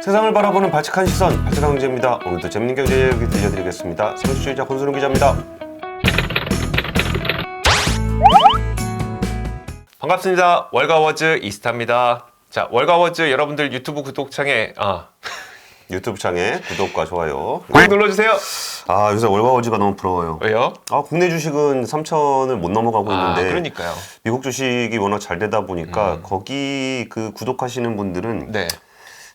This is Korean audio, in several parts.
세상을 바라보는 발칙한 시선, 발칙한 경제입니다. 오늘도 재밌는 경제 이야기 들려드리겠습니다. 선수주의자 권순우 기자입니다. 반갑습니다. 월가워즈 이스타입니다. 자, 월가워즈 여러분들 유튜브 구독창에 유튜브 창에 구독과 좋아요 꼭 눌러주세요. 요새 월가워즈가 너무 부러워요. 왜요? 국내 주식은 3천을 못 넘어가고 있는데 그러니까요. 미국 주식이 워낙 잘 되다 보니까 거기 그 구독하시는 분들은 네.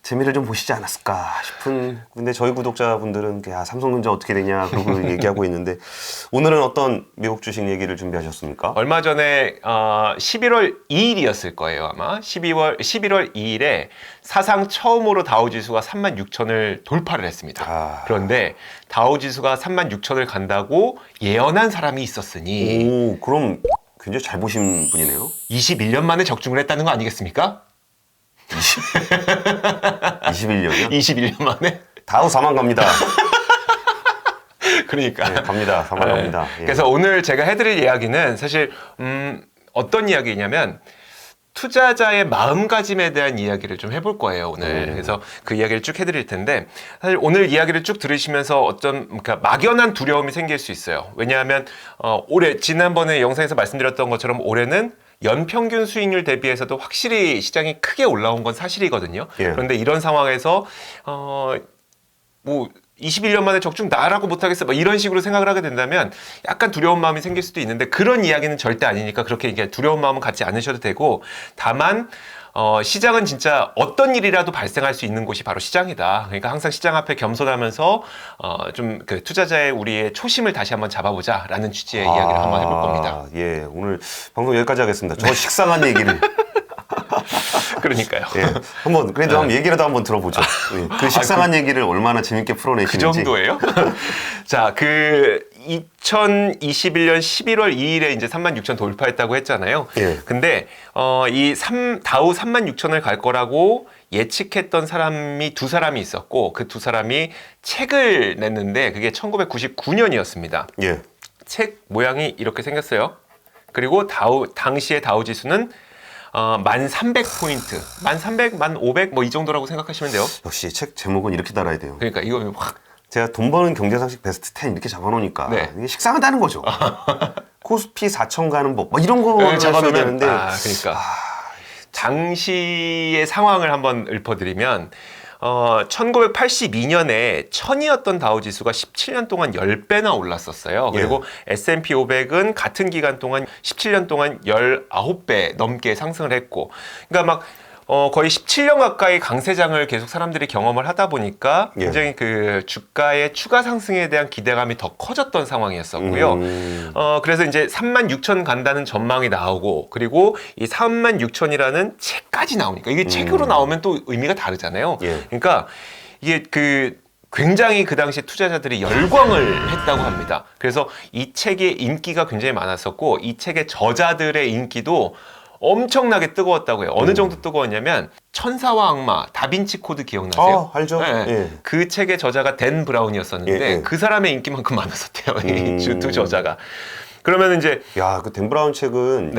재미를 좀 보시지 않았을까 싶은. 근데 저희 구독자분들은 삼성전자 어떻게 되냐 그러고 얘기하고 있는데 오늘은 어떤 미국 주식 얘기를 준비하셨습니까? 얼마 전에 11월 2일이었을 거예요, 아마. 11월 2일에 사상 처음으로 다우지수가 36,000을 돌파를 했습니다. 그런데 다우지수가 36,000을 간다고 예언한 사람이 있었으니 그럼 굉장히 잘 보신 분이네요. 21년 만에 적중을 했다는 거 아니겠습니까? 21년이요? 21년 만에? 다우 4만 갑니다. 그러니까. 네, 갑니다. 4만 갑니다. 예. 그래서 오늘 제가 해드릴 이야기는 사실 어떤 이야기냐면 투자자의 마음가짐에 대한 이야기를 좀 해볼 거예요, 오늘. 그래서 그 이야기를 쭉 해드릴 텐데, 사실 오늘 이야기를 쭉 들으시면서 그러니까 막연한 두려움이 생길 수 있어요. 왜냐하면 올해 지난번에 영상에서 말씀드렸던 것처럼 올해는 연평균 수익률 대비해서도 확실히 시장이 크게 올라온 건 사실이거든요. 예. 그런데 이런 상황에서 21년 만에 적중 나라고 못하겠어 이런 식으로 생각을 하게 된다면 약간 두려운 마음이 생길 수도 있는데 그런 이야기는 절대 아니니까 그렇게 두려운 마음은 갖지 않으셔도 되고, 다만 시장은 진짜 어떤 일이라도 발생할 수 있는 곳이 바로 시장이다. 그러니까 항상 시장 앞에 겸손하면서 좀 그 투자자의 우리의 초심을 다시 한번 잡아보자라는 취지의 이야기를 한번 해볼 겁니다. 예, 오늘 방송 여기까지 하겠습니다. 저 식상한 얘기를. 그러니까요. 예, 한번 그래도 한번 얘기라도 한번 들어보죠. 예, 그 식상한 얘기를 얼마나 재밌게 풀어내시는지. 그 정도예요? 자, 2021년 11월 2일에 이제 36,000 돌파했다고 했잖아요. 예. 근데 다우 36,000을 갈 거라고 예측했던 사람이 두 사람이 있었고, 그 두 사람이 책을 냈는데 그게 1999년이었습니다. 예. 책 모양이 이렇게 생겼어요. 그리고 당시의 다우 지수는 1,300포인트, 1,300, 1,500 이 정도라고 생각하시면 돼요. 역시 책 제목은 이렇게 달아야 돼요. 그러니까 이거 확 제가 돈 버는 경제상식 베스트 10 이렇게 잡아놓으니까 이게 식상하다는 거죠. 코스피 4천 가는 법 이런 거 잡아놓으면 되는데. 그러니까 당시의 상황을 한번 읊어드리면 1982년에 1000이었던 다우지수가 17년 동안 10배나 올랐었어요. 그리고 S&P 500은 같은 기간 동안 17년 동안 19배 넘게 상승을 했고, 그러니까 막 거의 17년 가까이 강세장을 계속 사람들이 경험을 하다 보니까 굉장히 그 주가의 추가 상승에 대한 기대감이 더 커졌던 상황이었었고요. 그래서 이제 36,000 간다는 전망이 나오고, 그리고 이 36,000이라는 책까지 나오니까 이게 책으로 나오면 또 의미가 다르잖아요. 그러니까 이게 굉장히 그 당시 투자자들이 열광을 했다고 합니다. 그래서 이 책의 인기가 굉장히 많았었고, 이 책의 저자들의 인기도 엄청나게 뜨거웠다고 해요. 어느 정도 뜨거웠냐면 천사와 악마, 다빈치 코드 기억나세요? 알죠. 네. 예. 그 책의 저자가 댄 브라운이었었는데 그 사람의 인기만큼 많았었대요. 이 두 저자가. 그러면 이제 그 댄 브라운 책은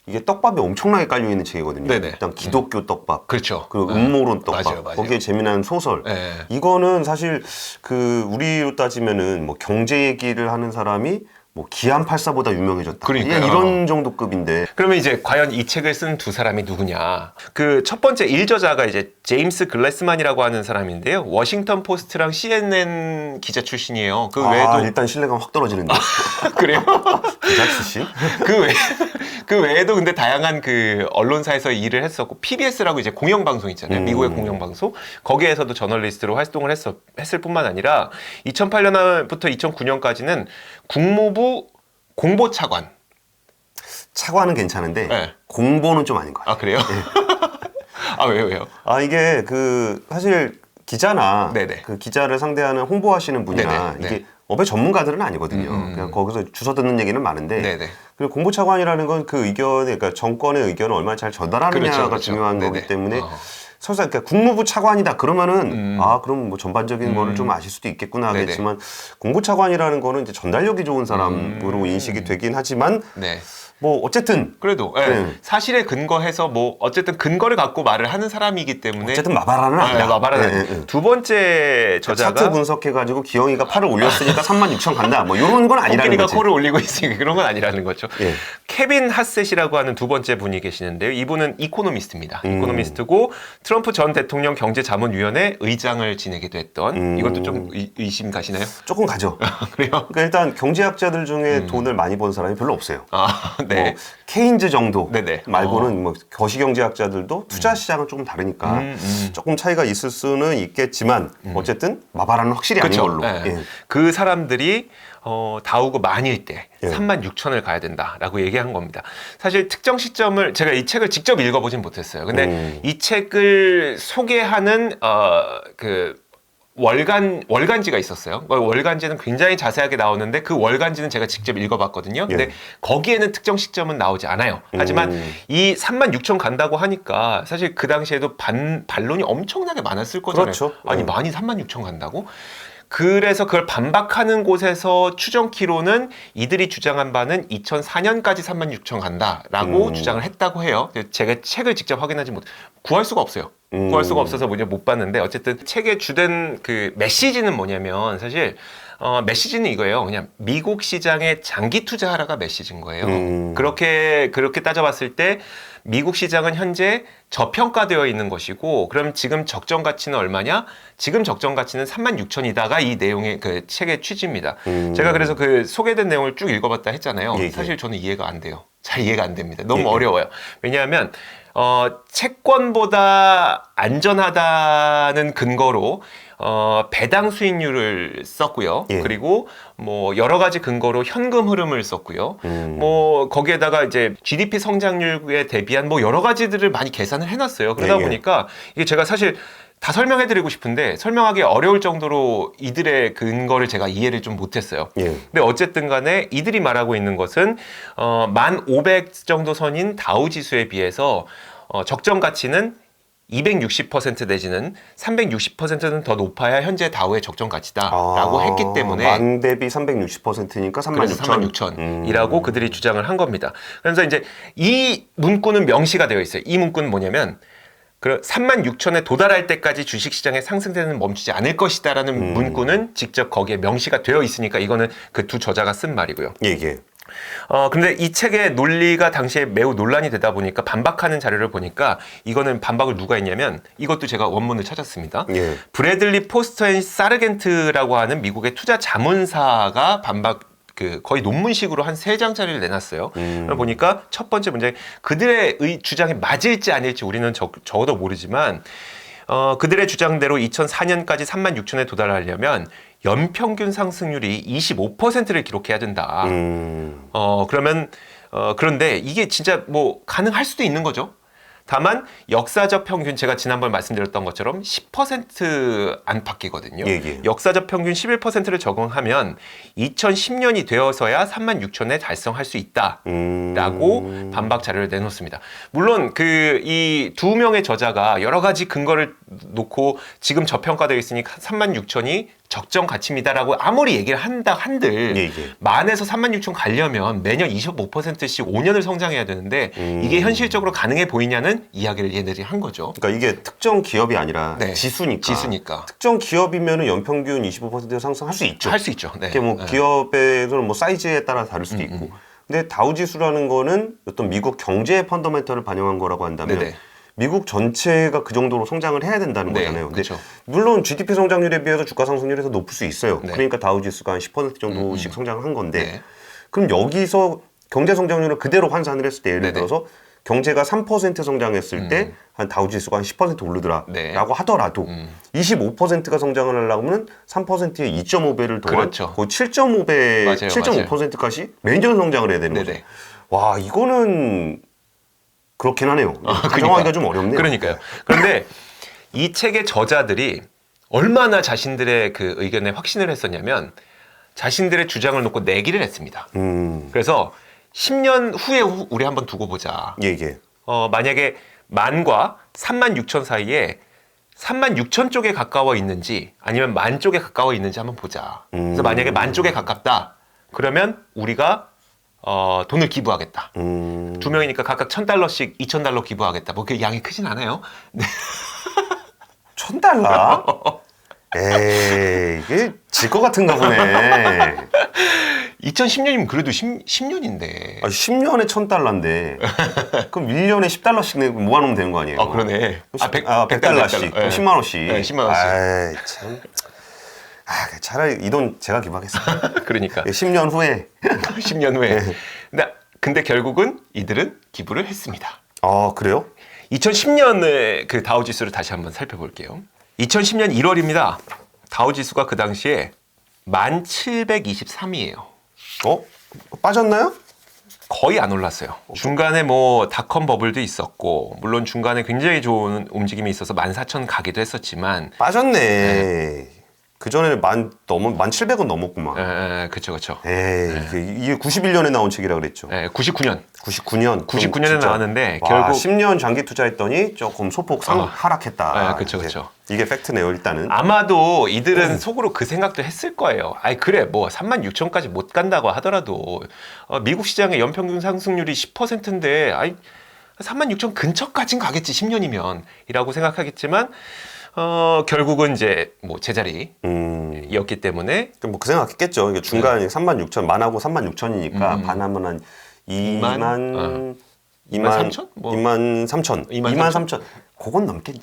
이게 떡밥이 엄청나게 깔려있는 책이거든요. 네네. 일단 기독교 떡밥. 그렇죠. 그리고 음모론 떡밥. 맞아요. 거기에 재미난 소설. 이거는 사실 우리로 따지면은 경제 얘기를 하는 사람이 기안84보다 유명해졌다. 그러니까요. 이런 정도 급인데. 그러면 이제 과연 이 책을 쓴 두 사람이 누구냐? 그 첫 번째 일저자가 이제 제임스 글래스만이라고 하는 사람인데요. 워싱턴 포스트랑 CNN 기자 출신이에요. 그 외에도 일단 신뢰감 확 떨어지는데. 그래요? 기자 출신? 그 외에도 근데 다양한 그 언론사에서 일을 했었고, PBS라고 이제 공영방송 있잖아요. 미국의 공영방송. 거기에서도 저널리스트로 활동을 했을 뿐만 아니라 2008년부터 2009년까지는 국무부 공보차관. 차관은 괜찮은데 공보는 좀 아닌 것 같아요. 그래요? 왜요? 이게 사실 기자나 그 기자를 상대하는 홍보하시는 분이나 이게 업의 전문가들은 아니거든요. 그냥 거기서 주워 듣는 얘기는 많은데 그리고 공보차관이라는 건 그 의견, 그러니까 정권의 의견을 얼마나 잘 전달하느냐가 중요한 거기 때문에 설사 그러니까 국무부 차관이다 그러면은 그럼 뭐 전반적인 거를 좀 아실 수도 있겠구나 하겠지만 공보차관이라는 거는 이제 전달력이 좋은 사람으로 인식이 되긴 하지만 뭐 어쨌든 그래도 사실에 근거해서 뭐 어쨌든 근거를 갖고 말을 하는 사람이기 때문에 어쨌든 마바라는 아니다. 마바라는 두 번째 저자가 차트 분석해가지고 기영이가 팔을 올렸으니까 36,000 간다. 뭐 이런 건 아니라는 코끼리가 거지. 코를 올리고 있으니까 그런 건 아니라는 거죠. 예. 케빈 하셋이라고 하는 두 번째 분이 계시는데요. 이분은 이코노미스트입니다. 이코노미스트고 트럼프 전 대통령 경제자문위원회 의장을 지내기도 했던 이것도 좀 의심 가시나요? 조금 가죠. 그래요? 그러니까 일단 경제학자들 중에 돈을 많이 번 사람이 별로 없어요. 네. 뭐 케인즈 정도 네네. 말고는 뭐 거시경제학자들도 투자 시장은 조금 다르니까 조금 차이가 있을 수는 있겠지만 어쨌든 마바라는 확실히 아닌 걸로. 예. 그 사람들이 다우고 만일 때 예. 36,000을 가야 된다라고 얘기한 겁니다. 사실 특정 시점을 제가 이 책을 직접 읽어보진 못했어요. 근데 이 책을 소개하는 그 월간지가 있었어요. 월간지는 굉장히 자세하게 나오는데 그 월간지는 제가 직접 읽어봤거든요. 근데 거기에는 특정 시점은 나오지 않아요. 하지만 이 36,000 간다고 하니까 사실 그 당시에도 반론이 엄청나게 많았을 거잖아요. 그렇죠. 아니 많이 36,000 간다고? 그래서 그걸 반박하는 곳에서 추정키로는 이들이 주장한 바는 2004년까지 36,000 간다라고 주장을 했다고 해요. 제가 책을 직접 확인하지 구할 수가 없어요. 구할 수가 없어서 못 봤는데 어쨌든 책의 주된 그 메시지는 뭐냐면 사실 메시지는 이거예요. 그냥 미국 시장에 장기 투자하라가 메시지인 거예요. 그렇게 따져봤을 때 미국 시장은 현재 저평가되어 있는 것이고 그럼 지금 적정 가치는 얼마냐? 지금 적정 가치는 36,000이다가 이 내용의 그 책의 취지입니다. 제가 그래서 그 소개된 내용을 쭉 읽어봤다 했잖아요. 사실 저는 이해가 안 돼요. 잘 이해가 안 됩니다. 너무 어려워요. 왜냐하면 채권보다 안전하다는 근거로 배당 수익률을 썼고요. 그리고 뭐 여러 가지 근거로 현금 흐름을 썼고요. 뭐 거기에다가 이제 GDP 성장률에 대비한 뭐 여러 가지들을 많이 계산을 해놨어요. 그러다 보니까 이게 제가 사실 다 설명해드리고 싶은데 설명하기 어려울 정도로 이들의 근거를 제가 이해를 좀 못했어요. 근데 어쨌든 간에 이들이 말하고 있는 것은 1,500 정도 선인 다우지수에 비해서 적정 가치는 260% 내지는 360%는 더 높아야 현재 다우의 적정 가치다라고 했기 때문에 만 대비 360%니까 36,000이라고 그들이 주장을 한 겁니다. 그래서 이제 이 문구는 명시가 되어 있어요. 이 문구는 뭐냐면 36,000에 도달할 때까지 주식시장의 상승세는 멈추지 않을 것이다라는 문구는 직접 거기에 명시가 되어 있으니까 이거는 그 두 저자가 쓴 말이고요. 근데 이 책의 논리가 당시에 매우 논란이 되다 보니까 반박하는 자료를 보니까 이거는 반박을 누가 했냐면 이것도 제가 원문을 찾았습니다. 브래들리 포스터 앤 사르겐트라고 하는 미국의 투자 자문사가 거의 논문식으로 한 3장짜리를 내놨어요. 그걸 보니까 첫 번째 문제, 그들의 주장이 맞을지 아닐지 우리는 적어도 모르지만 그들의 주장대로 2004년까지 36,000에 도달하려면 연평균 상승률이 25%를 기록해야 된다. 그런데 이게 진짜 뭐 가능할 수도 있는 거죠. 다만 역사적 평균 제가 지난번에 말씀드렸던 것처럼 10% 안팎이거든요. 역사적 평균 11%를 적용하면 2010년이 되어서야 36,000에 달성할 수 있다라고 반박 자료를 내놓습니다. 물론 이 두 명의 저자가 여러 가지 근거를 놓고 지금 저평가되어 있으니까 36,000이 적정 가치입니다라고 아무리 얘기를 한들 만에서 36,000 가려면 매년 25%씩 5년을 성장해야 되는데 이게 현실적으로 가능해 보이냐는 이야기를 얘네들이 한 거죠. 그러니까 이게 특정 기업이 아니라 지수니까. 특정 기업이면은 연평균 25% 상승할 수 있죠. 할 수 있죠. 이게 뭐 기업에서는 뭐 사이즈에 따라 다를 수도 있고. 근데 다우지수라는 거는 어떤 미국 경제의 펀더멘털을 반영한 거라고 한다면 미국 전체가 그 정도로 성장을 해야 된다는 거잖아요. 근데 물론 GDP 성장률에 비해서 주가 상승률이 더 높을 수 있어요. 그러니까 다우지수가 한 10% 정도씩 성장을 한 건데 그럼 여기서 경제 성장률을 그대로 환산을 했을 때 예를 들어서 경제가 3% 성장했을 때 한 다우지수가 한 10% 오르더라라고 하더라도 25%가 성장을 하려면 3%의 2.5배를 더한 거의 7.5배, 7.5%까지 매년 성장을 해야 되는 거죠. 와, 이거는 그렇긴 하네요. 가정하기가 좀 어렵네요. 그러니까요. 그런데 이 책의 저자들이 얼마나 자신들의 그 의견에 확신을 했었냐면 자신들의 주장을 놓고 내기를 했습니다. 그래서 10년 후에 우리 한번 두고 보자. 만약에 만과 36,000 사이에 36,000 쪽에 가까워 있는지 아니면 만 쪽에 가까워 있는지 한번 보자. 그래서 만약에 만 쪽에 가깝다. 그러면 우리가 돈을 기부하겠다. 두 명이니까 각각 $1,000씩 2,000달러 기부하겠다. 뭐 그 양이 크진 않아요. 네. $1,000? 에이, 이게 질 것 같은가 보네. 2010년이면 그래도 10년인데. 10년에 $1,000인데 그럼 1년에 $10씩 내고 모아놓으면 되는 거 아니에요? 아, 그러네. $100씩, 네. 10만 원씩. 네, 10만 원씩. 아이, 참. 차라리 이 돈 제가 기부하겠습니다. 그러니까. 10년 후에. 10년 후에. 근데 결국은 이들은 기부를 했습니다. 아, 그래요? 2010년의 그 다우지수를 다시 한번 살펴볼게요. 2010년 1월입니다. 다우지수가 그 당시에 1723이에요. 빠졌나요? 거의 안 올랐어요. 중간에 뭐 닷컴 버블도 있었고 물론 중간에 굉장히 좋은 움직임이 있어서 14,000 가기도 했었지만 빠졌네. 네. 그전에는 1,700원 넘었구만. 그쵸. 에이, 이게 91년에 나온 책이라 그랬죠. 99년. 99년에 나왔는데 와, 결국 10년 장기 투자했더니 조금 소폭 하락했다. 그쵸. 이게 팩트네요, 일단은. 아마도 이들은 속으로 그 생각도 했을 거예요. 아이 그래 뭐 36,000까지 못 간다고 하더라도 미국 시장의 연평균 상승률이 10%인데 아이 36,000 근처까진 가겠지 10년이면 이라고 생각하겠지만 결국은 이제 뭐 제자리였기 때문에 뭐 그 생각했겠죠. 이게 중간에 36,000 만하고 36,000이니까 반하면 한 2만 3천? 2만 3천. 그건 넘겠지.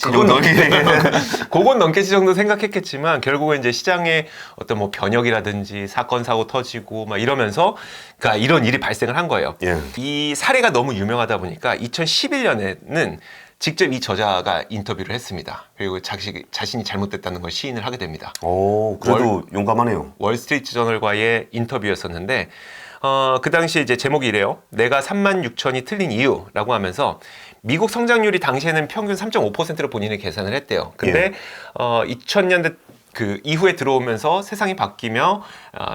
그건 넘겠지 정도 생각했겠지만 결국은 이제 시장에 어떤 뭐 변혁이라든지 사건 사고 터지고 막 이러면서 그러니까 이런 일이 발생을 한 거예요. 예. 이 사례가 너무 유명하다 보니까 2011년에는 직접 이 저자가 인터뷰를 했습니다. 그리고 자신이 잘못됐다는 걸 시인을 하게 됩니다. 오, 그래도 용감하네요. 월스트리트 저널과의 인터뷰였었는데 그 당시 이제 제목이 이래요. 내가 36,000이 틀린 이유라고 하면서 미국 성장률이 당시에는 평균 3.5%로 본인이 계산을 했대요. 근데 2000년대 그 이후에 들어오면서 세상이 바뀌며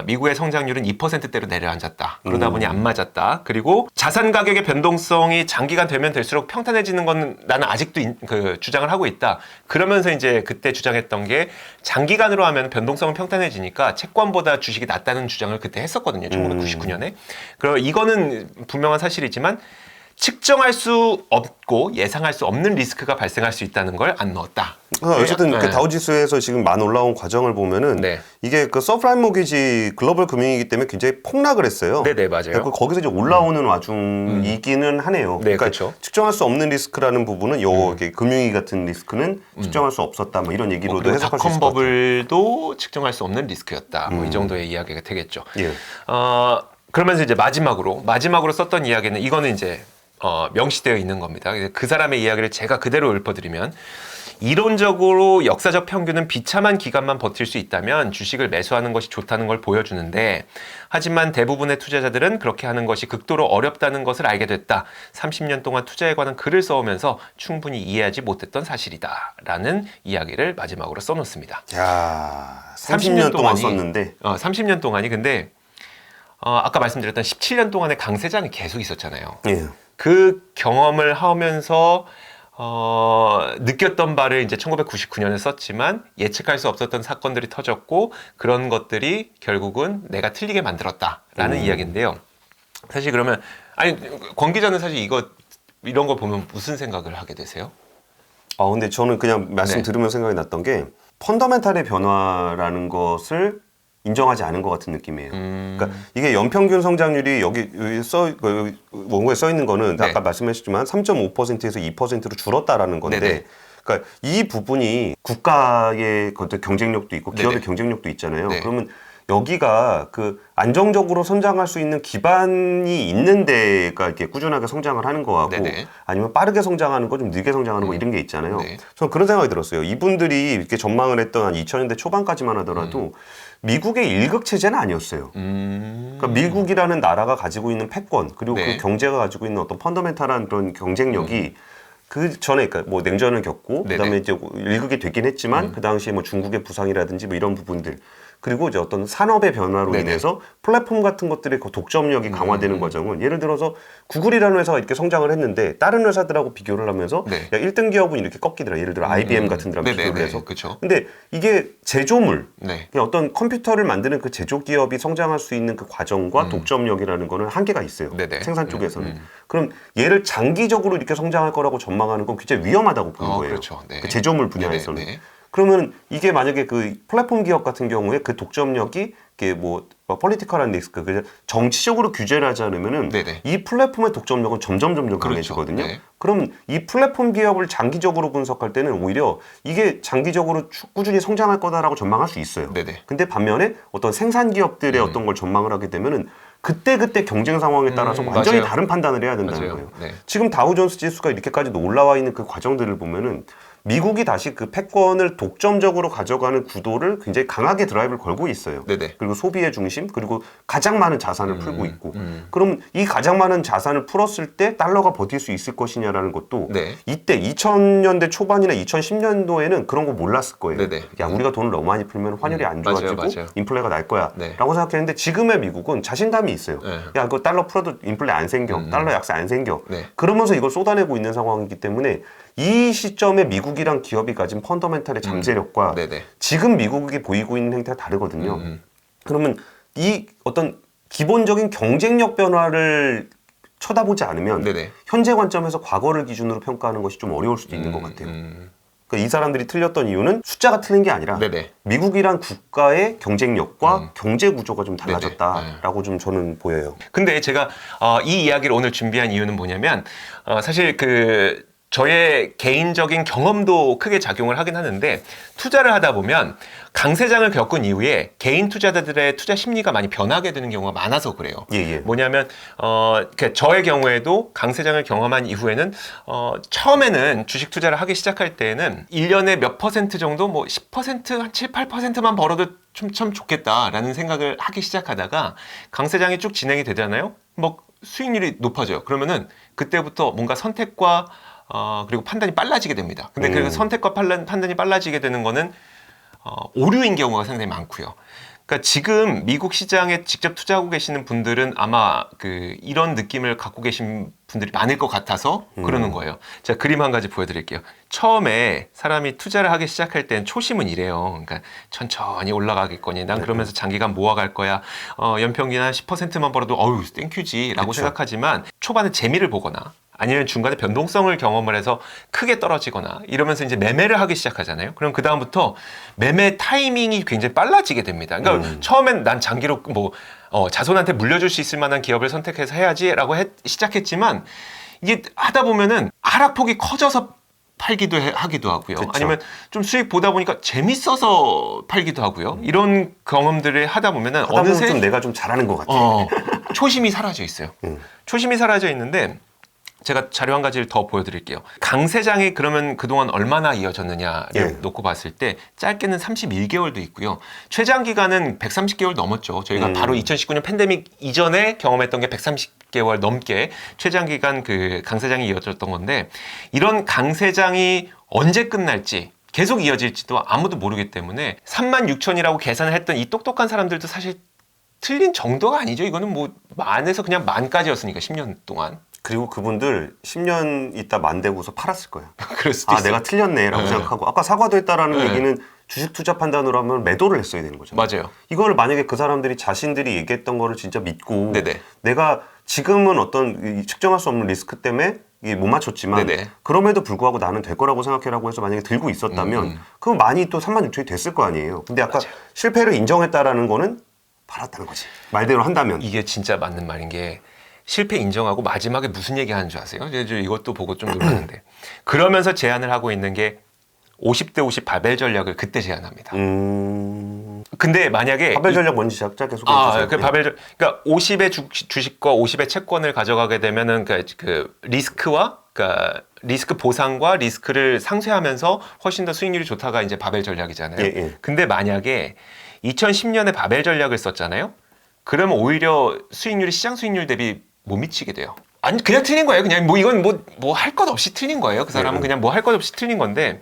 미국의 성장률은 2%대로 내려앉았다. 그러다 보니 안 맞았다. 그리고 자산 가격의 변동성이 장기간 되면 될수록 평탄해지는 건 나는 아직도 주장을 하고 있다. 그러면서 이제 그때 주장했던 게 장기간으로 하면 변동성은 평탄해지니까 채권보다 주식이 낫다는 주장을 그때 했었거든요. 1999년에. 그리고 이거는 분명한 사실이지만 측정할 수 없고 예상할 수 없는 리스크가 발생할 수 있다는 걸 안 넣었다. 어쨌든 그 다우지수에서 지금 만 올라온 과정을 보면은 이게 그 서프라임 모기지 글로벌 금융이기 때문에 굉장히 폭락을 했어요. 네네 맞아요. 거기서 이제 올라오는 와중이기는 하네요. 네, 그러니까 그렇죠. 측정할 수 없는 리스크라는 부분은 금융위 같은 리스크는 측정할 수 없었다. 뭐 이런 얘기로도 해석할 수 있을 것 같아요. 닷컴 버블도 측정할 수 없는 리스크였다. 뭐 이 정도의 이야기가 되겠죠. 예. 그러면서 이제 마지막으로 썼던 이야기는 이거는 이제 명시되어 있는 겁니다. 그 사람의 이야기를 제가 그대로 읊어드리면 이론적으로 역사적 평균은 비참한 기간만 버틸 수 있다면 주식을 매수하는 것이 좋다는 걸 보여주는데 하지만 대부분의 투자자들은 그렇게 하는 것이 극도로 어렵다는 것을 알게 됐다. 30년 동안 투자에 관한 글을 써오면서 충분히 이해하지 못했던 사실이다. 라는 이야기를 마지막으로 써놓습니다. 야, 30년 동안 썼는데 30년 동안이 근데 아까 말씀드렸던 17년 동안의 강세장이 계속 있었잖아요. 예. 그 경험을 하면서 느꼈던 바를 이제 1999년에 썼지만 예측할 수 없었던 사건들이 터졌고 그런 것들이 결국은 내가 틀리게 만들었다라는 이야기인데요. 사실 그러면 권 기자는 사실 이런 거 보면 무슨 생각을 하게 되세요? 근데 저는 그냥 말씀 들으면서 생각이 났던 게 펀더멘탈의 변화라는 것을 인정하지 않은 것 같은 느낌이에요. 그러니까 이게 연평균 성장률이 여기 원고에 써 있는 거는 아까 말씀하셨지만 3.5%에서 2%로 줄었다라는 건데, 네네. 그러니까 이 부분이 국가의 경쟁력도 있고 기업의 경쟁력도 있잖아요. 그러면 여기가 그 안정적으로 성장할 수 있는 기반이 있는 데가 이렇게 꾸준하게 성장을 하는 거하고 아니면 빠르게 성장하는 거 좀 늦게 성장하는 거 이런 게 있잖아요. 저는 그런 생각이 들었어요. 이분들이 이렇게 전망을 했던 한 2000년대 초반까지만 하더라도 미국의 일극 체제는 아니었어요. 그러니까 미국이라는 나라가 가지고 있는 패권 그리고 그 경제가 가지고 있는 어떤 펀더멘탈한 그런 경쟁력이 그 전에 그러니까 뭐 냉전을 겪고 그다음에 이제 일극이 되긴 했지만 그 당시에 뭐 중국의 부상이라든지 뭐 이런 부분들 그리고 이제 어떤 산업의 변화로 네네. 인해서 플랫폼 같은 것들의 그 독점력이 강화되는 과정은 예를 들어서 구글이라는 회사가 이렇게 성장을 했는데 다른 회사들하고 비교를 하면서 네. 야, 1등 기업은 이렇게 꺾이더라. 예를 들어 IBM 같은 데랑 네네네. 비교를 해서. 그쵸. 근데 이게 제조물, 네. 그냥 어떤 컴퓨터를 만드는 그 제조 기업이 성장할 수 있는 그 과정과 독점력이라는 거는 한계가 있어요. 네네. 생산 쪽에서는. 그럼 얘를 장기적으로 이렇게 성장할 거라고 전망하는 건 굉장히 위험하다고 보는 거예요. 그렇죠. 네. 그 제조물 분야에서는. 네네. 그러면 이게 만약에 그 플랫폼 기업 같은 경우에 그 독점력이 이게 뭐 폴리티컬한 리스크, 그 정치적으로 규제를 하지 않으면은 네네. 이 플랫폼의 독점력은 점점 그렇죠. 강해지거든요. 네. 그럼 이 플랫폼 기업을 장기적으로 분석할 때는 오히려 이게 장기적으로 꾸준히 성장할 거다라고 전망할 수 있어요. 네네. 근데 반면에 어떤 생산 기업들의 어떤 걸 전망을 하게 되면은 그때 경쟁 상황에 따라서 완전히 맞아요. 다른 판단을 해야 된다는 맞아요. 거예요. 네. 지금 다우존스 지수가 이렇게까지 올라와 있는 그 과정들을 보면은 미국이 다시 그 패권을 독점적으로 가져가는 구도를 굉장히 강하게 드라이브를 걸고 있어요. 네네. 그리고 소비의 중심, 그리고 가장 많은 자산을 풀고 있고. 그럼 이 가장 많은 자산을 풀었을 때 달러가 버틸 수 있을 것이냐라는 것도 네. 이때 2000년대 초반이나 2010년도에는 그런 거 몰랐을 거예요. 네네. 야, 우리가 돈을 너무 많이 풀면 환율이 안 맞아요, 좋아지고 맞아요. 인플레가 날 거야. 네. 라고 생각했는데 지금의 미국은 자신감이 있어요. 네. 야, 그거 달러 풀어도 인플레 안 생겨. 달러 약세 안 생겨. 네. 그러면서 이걸 쏟아내고 있는 상황이기 때문에 이 시점에 미국이랑 기업이 가진 펀더멘탈의 잠재력과 네네. 지금 미국이 보이고 있는 행태가 다르거든요. 그러면 이 어떤 기본적인 경쟁력 변화를 쳐다보지 않으면 네네. 현재 관점에서 과거를 기준으로 평가하는 것이 좀 어려울 수도 있는 것 같아요. 그러니까 이 사람들이 틀렸던 이유는 숫자가 틀린 게 아니라 네네. 미국이란 국가의 경쟁력과 경제 구조가 좀 달라졌다라고 좀 저는 보여요. 근데 제가 이 이야기를 오늘 준비한 이유는 뭐냐면 사실 그 저의 개인적인 경험도 크게 작용을 하긴 하는데 투자를 하다 보면 강세장을 겪은 이후에 개인 투자자들의 투자 심리가 많이 변하게 되는 경우가 많아서 그래요. 예. 뭐냐면 그러니까 저의 경우에도 강세장을 경험한 이후에는 처음에는 주식 투자를 하기 시작할 때에는 1년에 몇 퍼센트 정도 뭐 10%, 한 7, 8%만 벌어도 참 좋겠다라는 생각을 하기 시작하다가 강세장이 쭉 진행이 되잖아요. 뭐 수익률이 높아져요. 그러면은 그때부터 뭔가 선택과 그리고 판단이 빨라지게 됩니다. 근데 그 선택과 판단이 빨라지게 되는 거는 오류인 경우가 상당히 많고요. 그러니까 지금 미국 시장에 직접 투자하고 계시는 분들은 아마 그 이런 느낌을 갖고 계신 분들이 많을 것 같아서 그러는 거예요. 제가 그림 한 가지 보여드릴게요. 처음에 사람이 투자를 하기 시작할 땐 초심은 이래요. 그러니까 천천히 올라가겠거니 난 그러면서 장기간 모아갈 거야. 연평균 한 10%만 벌어도 어우 땡큐지 라고 생각하지만 초반에 재미를 보거나 아니면 중간에 변동성을 경험을 해서 크게 떨어지거나 이러면서 이제 매매를 하기 시작하잖아요. 그럼 그 다음부터 매매 타이밍이 굉장히 빨라지게 됩니다. 그러니까 처음엔 난 장기로 뭐 자손한테 물려줄 수 있을 만한 기업을 선택해서 해야지라고 시작했지만 이게 하다 보면은 하락폭이 커져서 팔기도 하기도 하고요. 그쵸. 아니면 좀 수익 보다 보니까 재밌어서 팔기도 하고요. 이런 경험들을 하다 보면은 어느새 좀 내가 좀 잘하는 것 같아. 초심이 사라져 있어요. 초심이 사라져 있는데 제가 자료 한 가지를 더 보여드릴게요. 강세장이 그러면 그동안 얼마나 이어졌느냐를 놓고 봤을 때 짧게는 31개월도 있고요. 최장 기간은 130개월 넘었죠. 저희가 바로 2019년 팬데믹 이전에 경험했던 게 130개월 넘게 최장 기간 그 강세장이 이어졌던 건데 이런 강세장이 언제 끝날지 계속 이어질지도 아무도 모르기 때문에 36,000이라고 계산을 했던 이 똑똑한 사람들도 사실 틀린 정도가 아니죠. 이거는 뭐 만에서 그냥 만까지였으니까 10년 동안. 그리고 그분들 10년 있다 만되고서 팔았을 거야. 그럴 수도 있어요. 내가 틀렸네라고 생각하고 아까 사과도 했다라는 얘기는 주식 투자 판단으로 하면 매도를 했어야 되는 거잖아요. 맞아요. 이걸 만약에 그 사람들이 자신들이 얘기했던 거를 진짜 믿고 네네. 내가 지금은 어떤 이 측정할 수 없는 리스크 때문에 이게 못 맞췄지만 네네. 그럼에도 불구하고 나는 될 거라고 생각해라고 해서 만약에 들고 있었다면 그럼 많이 또 36,000이 됐을 거 아니에요. 근데 아까 실패를 인정했다라는 거는 팔았다는 거지. 말대로 한다면. 이게 진짜 맞는 말인 게 실패 인정하고 마지막에 무슨 얘기 하는 줄 아세요? 저 이것도 보고 좀 놀랐는데 그러면서 제안을 하고 있는 게 50대 50 바벨 전략을 그때 제안합니다. 근데 만약에 바벨 전략 뭔지 짧게 소개해 주세요. 그 바벨 그러니까 50의 주식과 50의 채권을 가져가게 되면은 그 리스크와 그러니까 리스크 보상과 리스크를 상쇄하면서 훨씬 더 수익률이 좋다가 이제 바벨 전략이잖아요. 예. 근데 만약에 2010년에 바벨 전략을 썼잖아요. 그러면 오히려 수익률이 시장 수익률 대비 못 미치게 돼요. 아니 그냥 틀린 거예요. 그냥 뭐 이건 뭐 할 것 없이 틀린 거예요. 그 사람은 그냥 뭐 할 것 없이 틀린 건데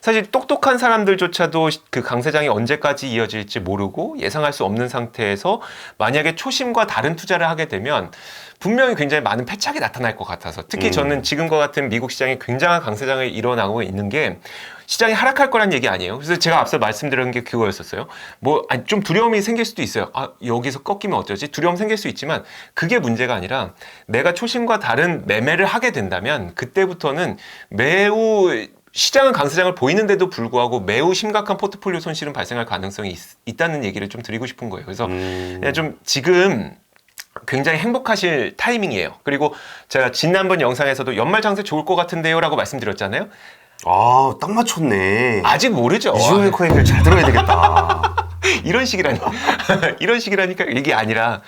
사실 똑똑한 사람들조차도 그 강세장이 언제까지 이어질지 모르고 예상할 수 없는 상태에서 만약에 초심과 다른 투자를 하게 되면 분명히 굉장히 많은 패착이 나타날 것 같아서 특히 저는 지금과 같은 미국 시장이 굉장한 강세장을 일어나고 있는 게 시장이 하락할 거란 얘기 아니에요. 그래서 제가 앞서 말씀드린 게 그거였었어요. 뭐 좀 두려움이 생길 수도 있어요. 아, 여기서 꺾이면 어쩌지? 두려움 생길 수 있지만 그게 문제가 아니라 내가 초심과 다른 매매를 하게 된다면 그때부터는 매우 시장은 강세장을 보이는데도 불구하고 매우 심각한 포트폴리오 손실은 발생할 가능성이 있다는 얘기를 좀 드리고 싶은 거예요. 그래서 그냥 좀 지금 굉장히 행복하실 타이밍이에요. 그리고 제가 지난번 영상에서도 연말 장세 좋을 것 같은데요 라고 말씀드렸잖아요. 아, 딱 맞췄네. 아직 모르죠. 이주호 앵커 얘기를 잘 들어야 되겠다. 이런 식이라니까. 이런 식이라니까 이게 아니라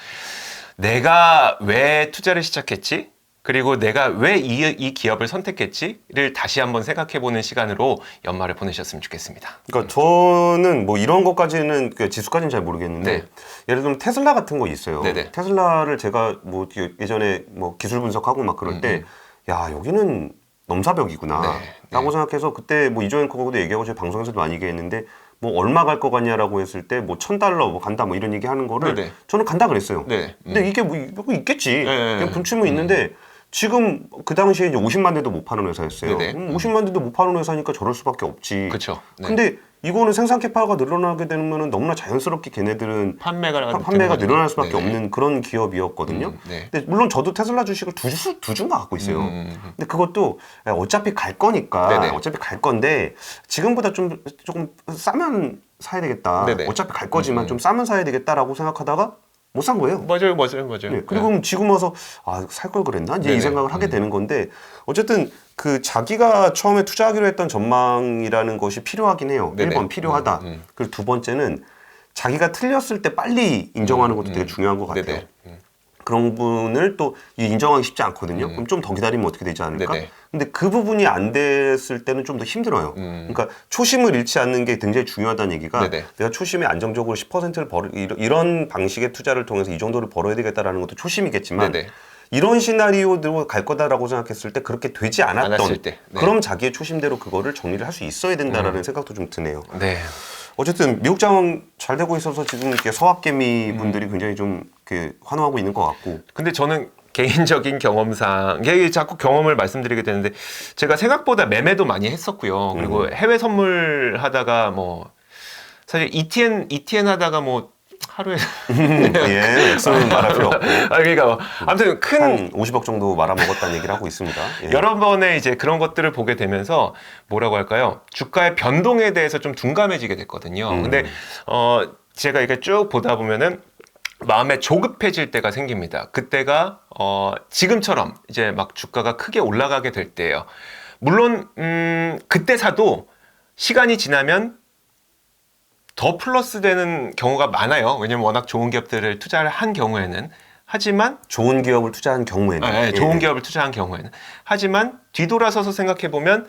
내가 왜 투자를 시작했지? 그리고 내가 왜 이 기업을 선택했지를 다시 한번 생각해보는 시간으로 연말을 보내셨으면 좋겠습니다. 그러니까 저는 뭐 이런 것까지는 그 지수까지는 잘 모르겠는데 네. 예를 들면 테슬라 같은 거 있어요. 네네. 테슬라를 제가 뭐 예전에 뭐 기술 분석하고 막 그럴 때 야, 여기는 넘사벽이구나 네, 라고 생각해서 그때 뭐 이조 앵커도 얘기하고 제가 방송에서도 많이 얘기했는데 뭐 얼마 갈 거 같냐라고 했을 때 뭐 $1,000 뭐 간다 뭐 이런 얘기 하는 거를 네네. 저는 간다 그랬어요. 네. 근데 이게 뭐 있겠지. 네. 그냥 분출은 있는데 지금 그 당시에 이제 50만 대도 못 파는 회사였어요. 네네. 50만 대도 못 파는 회사니까 저럴 수밖에 없지. 그렇죠. 네. 근데 이거는 생산 캐파가 늘어나게 되면 너무나 자연스럽게 걔네들은 판매가 늘어날 수밖에 네네. 없는 그런 기업이었거든요. 네. 근데 물론 저도 테슬라 주식을 두 주인가 갖고 있어요. 근데 그것도 어차피 갈 거니까 네네. 어차피 갈 건데 지금보다 조금 싸면 사야 되겠다. 네네. 어차피 갈 거지만 좀 싸면 사야 되겠다라고 생각하다가 못 산 거예요. 맞아요. 네, 그리고 지금 와서 살 걸 그랬나? 이제 이 네네. 생각을 하게 되는 건데 어쨌든 그 자기가 처음에 투자하기로 했던 전망이라는 것이 필요하긴 해요. 네네. 1번 필요하다. 그리고 두 번째는 자기가 틀렸을 때 빨리 인정하는 것도 되게 중요한 것 같아요. 네네. 그런 부분을 또 인정하기 쉽지 않거든요. 그럼 좀 더 기다리면 어떻게 되지 않을까? 네네. 근데 그 부분이 안 됐을 때는 좀 더 힘들어요. 그러니까 초심을 잃지 않는 게 굉장히 중요하다는 얘기가 네네. 내가 초심에 안정적으로 10%를 이런 방식의 투자를 통해서 이 정도를 벌어야 되겠다라는 것도 초심이겠지만 네네. 이런 시나리오대로 갈 거다라고 생각했을 때 그렇게 되지 않았던 않았을 때. 네. 그럼 자기의 초심대로 그거를 정리를 할 수 있어야 된다라는 생각도 좀 드네요. 네. 어쨌든 미국 장은 잘 되고 있어서 지금 이렇게 서학개미 분들이 굉장히 좀 환호하고 있는 것 같고. 근데 저는 개인적인 경험상 이게 자꾸 경험을 말씀드리게 되는데 제가 생각보다 매매도 많이 했었고요. 그리고 해외 선물하다가 뭐 사실 ETN 하다가 뭐 하루에 예, 액수는 말할 필요 없고. 그러니까 아무튼 큰 한 50억 정도 말아먹었다는 얘기를 하고 있습니다. 예. 여러 번의 이제 그런 것들을 보게 되면서 뭐라고 할까요? 주가의 변동에 대해서 좀 둔감해지게 됐거든요. 근데 제가 이렇게 쭉 보다 보면은 마음에 조급해질 때가 생깁니다. 그때가 지금처럼 이제 막 주가가 크게 올라가게 될 때예요. 물론 그때 사도 시간이 지나면 더 플러스 되는 경우가 많아요. 왜냐면 워낙 좋은 기업들을 투자를 한 경우에는. 하지만 좋은 기업을 투자한 경우에는 네, 좋은 기업을 투자한 경우에는. 하지만 뒤돌아서서 생각해 보면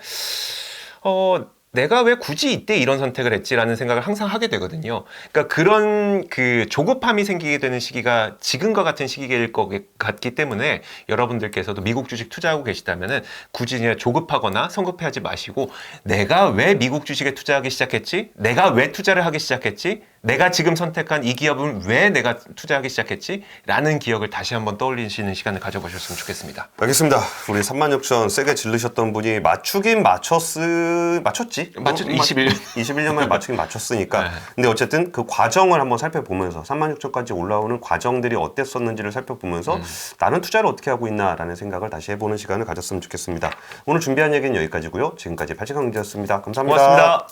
내가 왜 굳이 이때 이런 선택을 했지라는 생각을 항상 하게 되거든요. 그러니까 그런 그 조급함이 생기게 되는 시기가 지금과 같은 시기일 것 같기 때문에 여러분들께서도 미국 주식 투자하고 계시다면은 굳이 그냥 조급하거나 성급해하지 마시고 내가 왜 미국 주식에 투자하기 시작했지? 내가 왜 투자를 하기 시작했지? 내가 지금 선택한 이 기업은 왜 내가 투자하기 시작했지? 라는 기억을 다시 한번 떠올리시는 시간을 가져보셨으면 좋겠습니다. 알겠습니다. 우리 36,000 세게 질르셨던 분이 맞추긴 맞췄지? 21년. 21년 만에 맞추긴 맞췄으니까. 네. 근데 어쨌든 그 과정을 한번 살펴보면서 36,000까지 올라오는 과정들이 어땠었는지를 살펴보면서 나는 투자를 어떻게 하고 있나라는 생각을 다시 해보는 시간을 가졌으면 좋겠습니다. 오늘 준비한 얘기는 여기까지고요. 지금까지 발칙강제였습니다. 감사합니다. 고맙습니다.